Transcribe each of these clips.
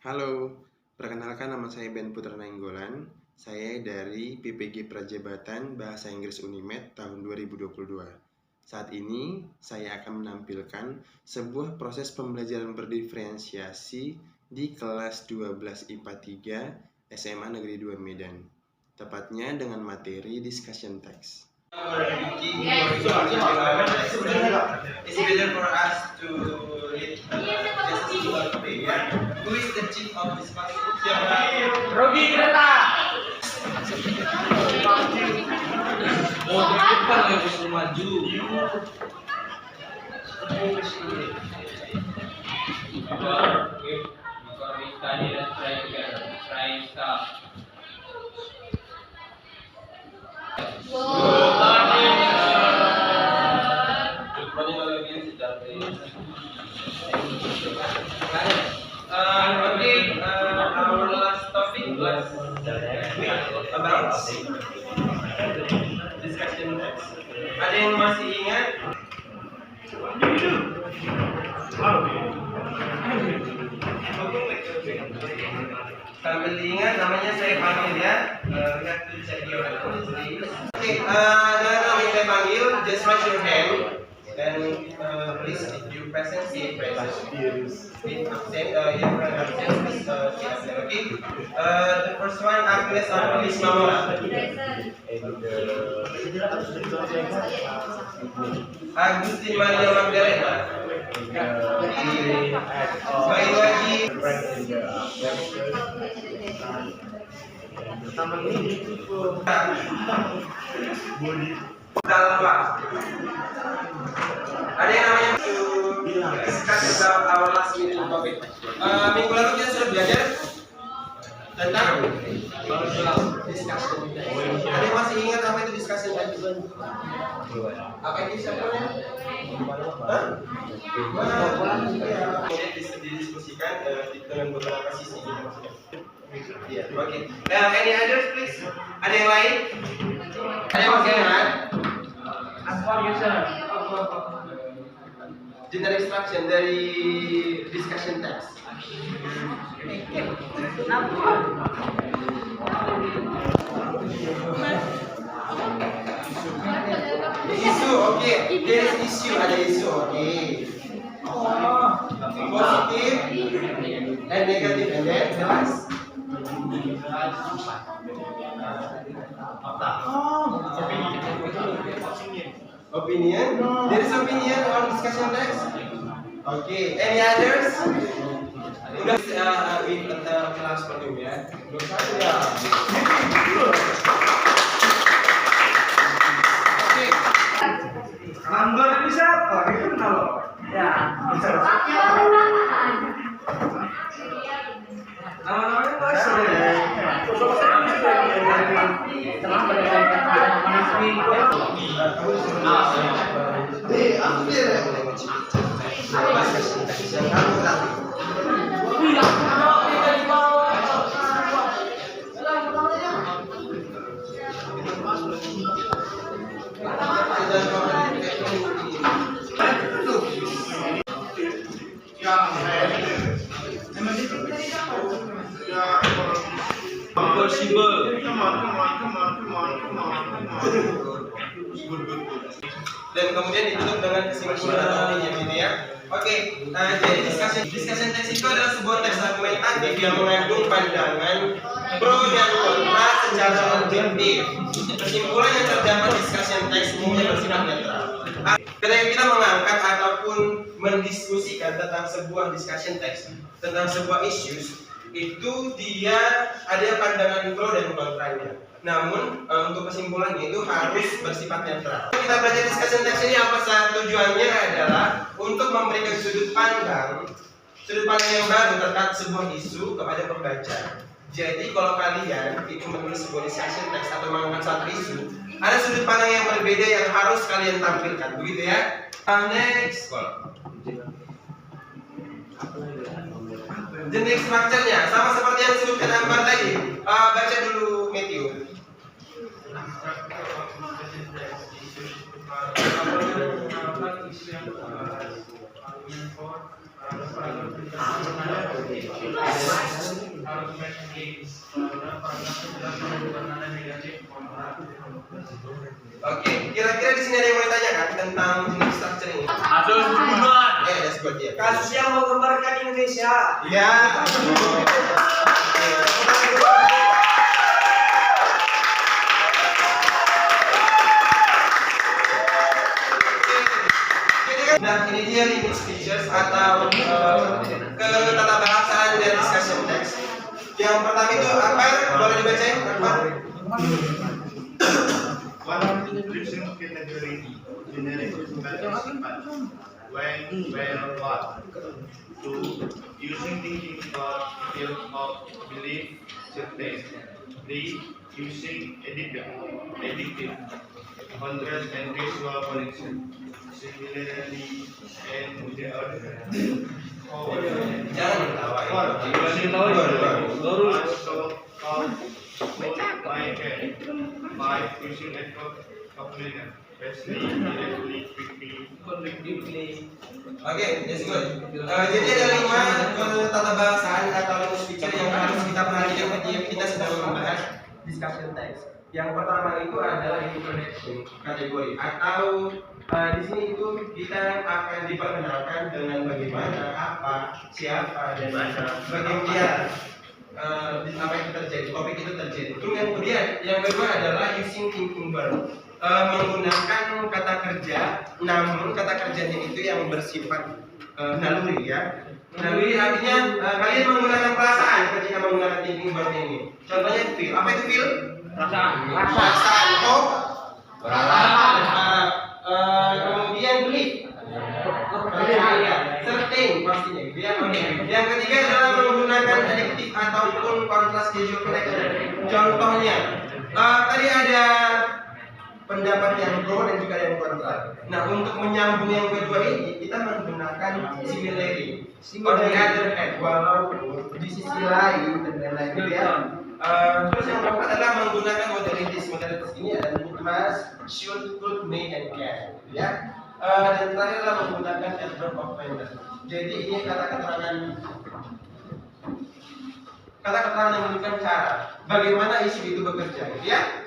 Halo, perkenalkan nama saya Ben Putra Nainggolan. Saya dari PPG Prajabatan Bahasa Inggris Unimed tahun 2022. Saat ini saya akan menampilkan sebuah proses pembelajaran berdiferensiasi di kelas 12 IPA 3 SMA Negeri 2 Medan. Tepatnya dengan materi discussion text. It's better for us to read just a single page. Who is the chief of this class? Rogi Greta. Oh, depan yang bisa maju. Before we study, let's try together. Try start. Our last topic was about discussion text. Ada yang masih ingat? Sambil diingat, namanya saya panggil ya. Lihat tulisan dia. Oke, dengan saya panggil, just raise your hand. And please, if you present, say present. If absent, your friend absent, please say absent. Okay. The first one, Agnes Arlis Mamora. Agustin Maria Magdalena. Bayu Haji. Dalwa. Ada yang namanya discuss about our last meeting topic. Minggu lalu kita sudah belajar tentang discussion. Ada yang masih ingat apa itu discussion tadi? Apa itu sebenarnya? Didiskusikan dengan beberapa sisi. Iya, oke. Any others please? Ada yang lain? Ada yang masih ingat? General instruction dari discussion text. Isu, oke. There is issue, ada isu, oke. Positif and negatif, and then jelas. Opinion. There is opinion on discussion text. Okay. Any others? Udah kita kelas penuh ya. Oke. Number ini siapa? Itu kenal loh. Ya. Nama-namanya bahasa ya. Dan kemudian ditutup dengan kesimpulan atau opini gitu ya. Oke, jadi discussion text itu adalah sebuah teks argumentatif yang mengandung pandangan pro dan kontra secara objektif. Kesimpulan yang terdapat di discussion text umumnya bersifat netral. Ketika kita mengangkat ataupun mendiskusikan tentang sebuah discussion text, tentang sebuah issues, itu dia ada pandangan pro dan kontranya. Namun untuk kesimpulannya itu harus bersifat netral. Kita belajar discussion text ini apa tujuannya adalah untuk memberikan sudut pandang yang baru terkait sebuah isu kepada pembaca. Jadi kalau kalian itu menulis sebuah discussion text atau mengangkat satu isu, ada sudut pandang yang berbeda yang harus kalian tampilkan, begitu ya. Next. Jenis structure-nya sama seperti yang disebutkan Ambar tadi. Baca dulu Matthew. argumen against karena paragrafnya jelas menunjukkan nada negatif kontra. Oke, kira-kira di sini ada yang mau ditanyakan tentang jenis structure ini? Ada hubungan. Ya, that's good ya. Kasus yang menggambarkan Indonesia. Ya. Nah, ini dia limit features atau ketatabahasaan dan discussion text. Yang pertama itu apa? Boleh dibacain? Apa? One description category generic participant when, where, what. Two, using thinking thought, field of belief, certain. Three, using additive, contrast and visual connection. Similarly and without. Jangan ketawa. Also called my head by using a calculator, especially directly, quickly. Oke, that's good. Jadi ada 5 ketatabahasaan atau limit feature yang harus kita perhatikan ketika kita sedang membahas discussion text. Yang pertama itu adalah introduction kategori atau di sini itu kita akan diperkenalkan dengan bagaimana, apa, siapa, dan bagaimana apa yang terjadi, topik itu terjadi. Kemudian yang kedua adalah using thinking verb, menggunakan kata kerja, namun kata kerjanya itu yang bersifat naluri ya. Naluri artinya kalian menggunakan perasaan ketika menggunakan thinking verb ini. Contohnya feel, apa itu feel? Perasaan, oh, kemudian belief, percaya, certain pastinya gitu ya. Oke. Yang ketiga adalah menggunakan adjective ataupun contrast causal connection. Contohnya, tadi ada pendapat yang pro dan juga yang kontra. Nah, untuk menyambung yang kedua ini kita menggunakan similarity. On the other hand, walau di sisi lain dan lain-lain gitu ya. Terus yang keempat adalah menggunakan modalities. Modalities ini adalah must, should, could, may, and can, gitu ya. Dan terakhir adalah menggunakan adverb of manner. Jadi ini kata keterangan yang menunjukkan cara bagaimana isu itu bekerja, gitu ya.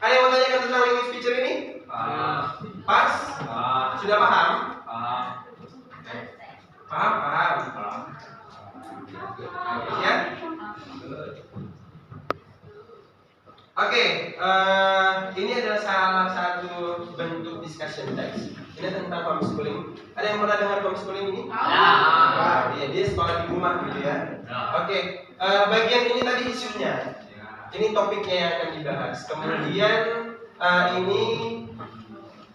Ada yang mau tanyakan tentang language feature ini? Pas? Sudah paham? Paham. Ya. Oke, ini adalah salah satu bentuk discussion text. Ini tentang homeschooling. Ada yang pernah dengar homeschooling ini? Wah, iya, dia sekolah di rumah gitu ya. Oke, bagian ini tadi isunya. Ini topiknya yang akan dibahas. Kemudian ini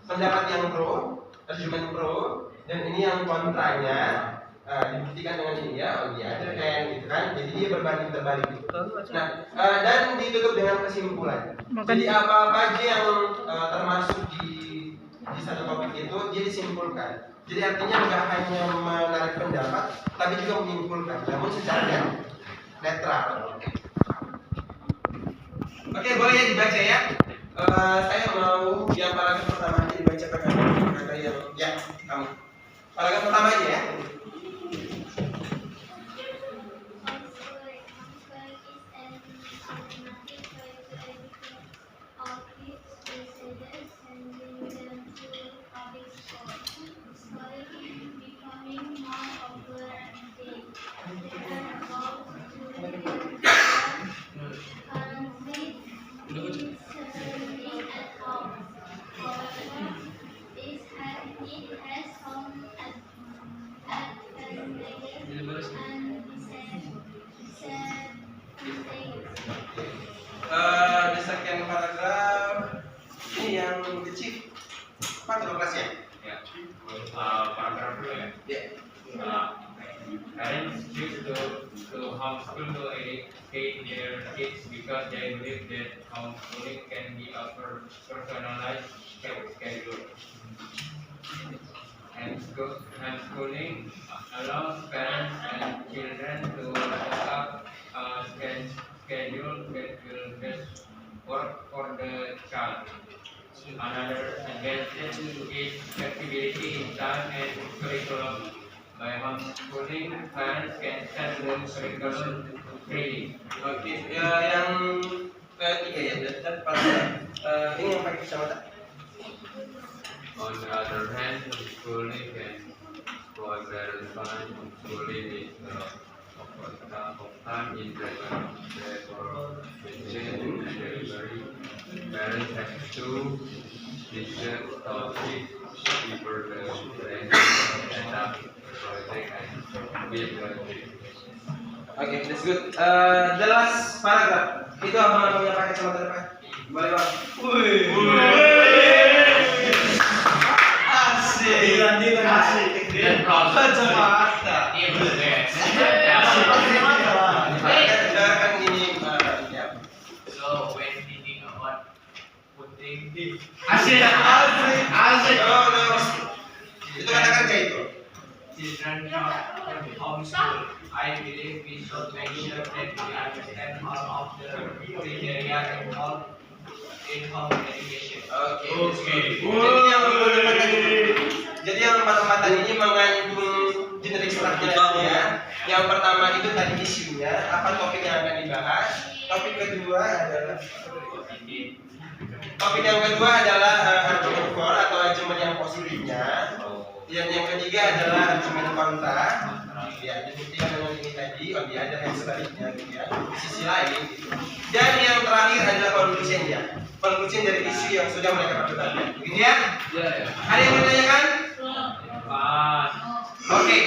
pendapat yang pro, argumen pro, dan ini yang kontranya. Dibuktikan dengan ini ya, oh iya ada kan gitu kan, jadi dia berbanding terbalik gitu. Nah, dan ditutup dengan kesimpulan. Jadi apa-apa aja yang termasuk di satu topik itu dia disimpulkan. Jadi artinya nggak hanya menarik pendapat, tapi juga menyimpulkan, namun secara netral. Oke, boleh ya dibaca ya. Saya mau yang paragraf pertama aja dibacakan kakak yang ya kamu. Paragraf pertama aja ya. Di sekian paragraf ini yang kecil apa kelasnya? Ya, paragraf dulu ya. Ya. Parents choose to homeschool to educate their kids because they believe that homeschooling can be a personalized schedule. And homeschooling allows parents and children to set up a schedule that will best work for the child. Another advantage is flexibility in time and curriculum. By homeschooling, parents can set the curriculum Training. Oke, yang ketiga ya, dan ini yang pakai kacamata. On the other hand, schooling can provide better time. Schooling is of time in preparation and delivery. Parents have to discuss topics, prepare the plan, set up project, and build the team. Oke, that's good. The last paragraph itu apa namanya pakai kacamata depan? Boleh bang? Asik. Kacamata. Kan gini ya. So when thinking about putting Asik. No. Itu kata kerja itu. children from homeschool, I believe we should make sure that we understand all of the criteria involved in home education. Oke. Jadi yang empat-empatan ini mengandung generic structure ya. Yang pertama itu tadi isunya, apa topik yang akan dibahas. Topik yang kedua adalah argumen for atau argumen yang positifnya. Dan yang ketiga adalah argumen kontra. Ya, dibuktikan dengan ini tadi, dia ada yang sebaliknya gitu ya, di sisi lain gitu. Dan yang terakhir adalah conclusion ya. Conclusion dari isu yang sudah mereka perdebatkan. Begitu ya? Ada yang mau ditanyakan? Oke.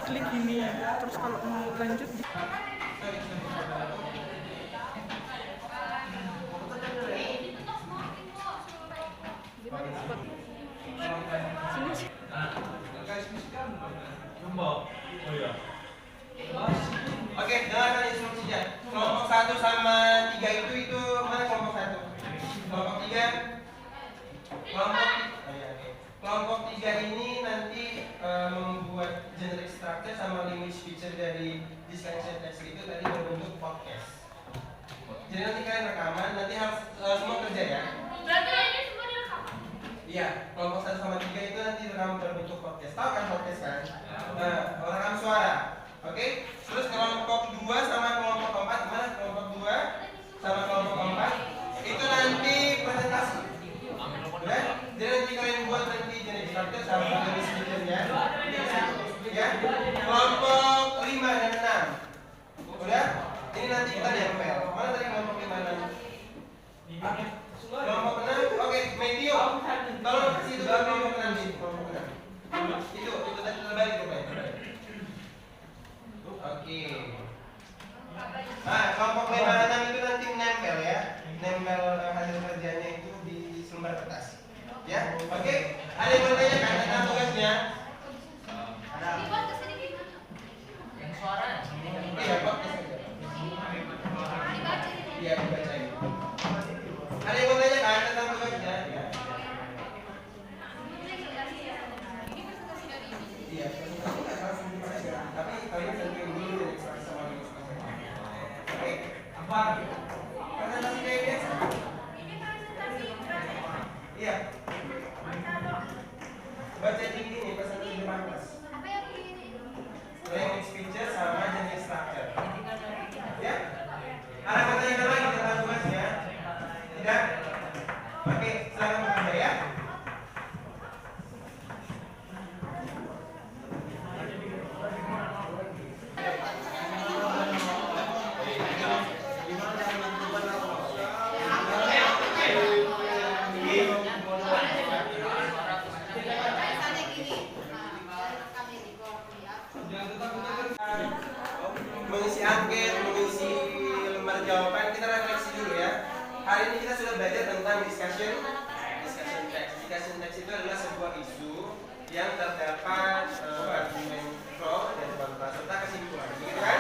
Klik ini terus kalau mau lanjut Oke, dengarkan instruksinya. Kelompok 1 sama 3 itu mana kelompok 1? Kelompok 3. Kelompok 3 ini nanti membuat generic structure sama language feature dari discussion text itu tadi berbentuk podcast. Jadi nanti kalian rekaman, nanti harus semua kerja ya. Berarti ini semua direkaman? Iya, kelompok 1 sama 3 itu nanti rekaman berbentuk podcast. Tahu kan podcast kan? Nah, rekam suara. Oke? Terus kelompok 2 sama kelompok 4 gimana? Kelompok 2 sama kelompok 4 itu nanti presentasi. Udah? Jadi nanti kalian buat nanti jenis structure sama jenis feature-nya. Ya. Kelompok 5 dan 6. Udah? Ini nanti kita nempel. Mana tadi kelompok 5 dan 6? Kelompok 6. Oke, Matthew. Tolong kasih itu kelompok 6 di kelompok 6. Itu tadi terbalik tuh, Pak. Oke. Nah, kelompok 5 dan 6 itu nanti nempel ya. Nempel hasil kerjanya itu di lembar kertas. Ya, oke. Ada yang mau tanyakan tentang tugasnya? Dibuat kesini gimana? Iya, podcast aja. Dibaca ini. Iya, dibacain. Ada yang mau tanyakan tentang tugasnya? Ya. Ini presentasi dari ini. Iya, presentasi nggak langsung dibaca, tapi kalian tentuin dulu dari ekstraksi sama lingkungan. Oke, apa? Presentasi kayak biasa. Ini presentasi berarti. Iya, Baca dong. baca di ini presentasi di kelas. Apa yang ini? Language feature sama jenis structure. Ya? Ada yang mau tanyakan lagi tentang tugasnya? Tidak? Oke, silakan bekerja ya. Mengisi angket, mengisi lembar jawaban, kita refleksi dulu ya. Hari ini kita sudah belajar tentang discussion text. Discussion text itu adalah sebuah isu yang terdapat argumen pro dan kontra serta kesimpulan, begitu kan?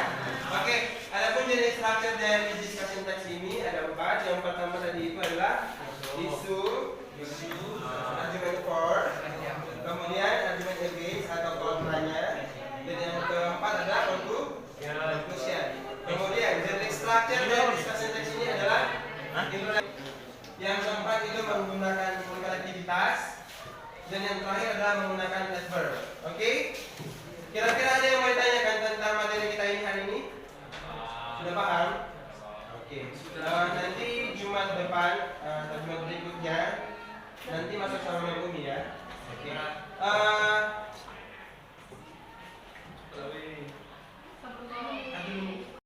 Oke, adapun jenis structure dari discussion text ini ada 4. Yang pertama tadi itu adalah isu, argument for, kemudian argument against, dan yang terakhir adalah menggunakan adverb. Oke? Kira-kira ada yang mau ditanyakan tentang materi kita ini hari ini? Sudah paham? Oke. Nanti Jumat depan, Jumat berikutnya nanti masuk sama Umi ya. Oke.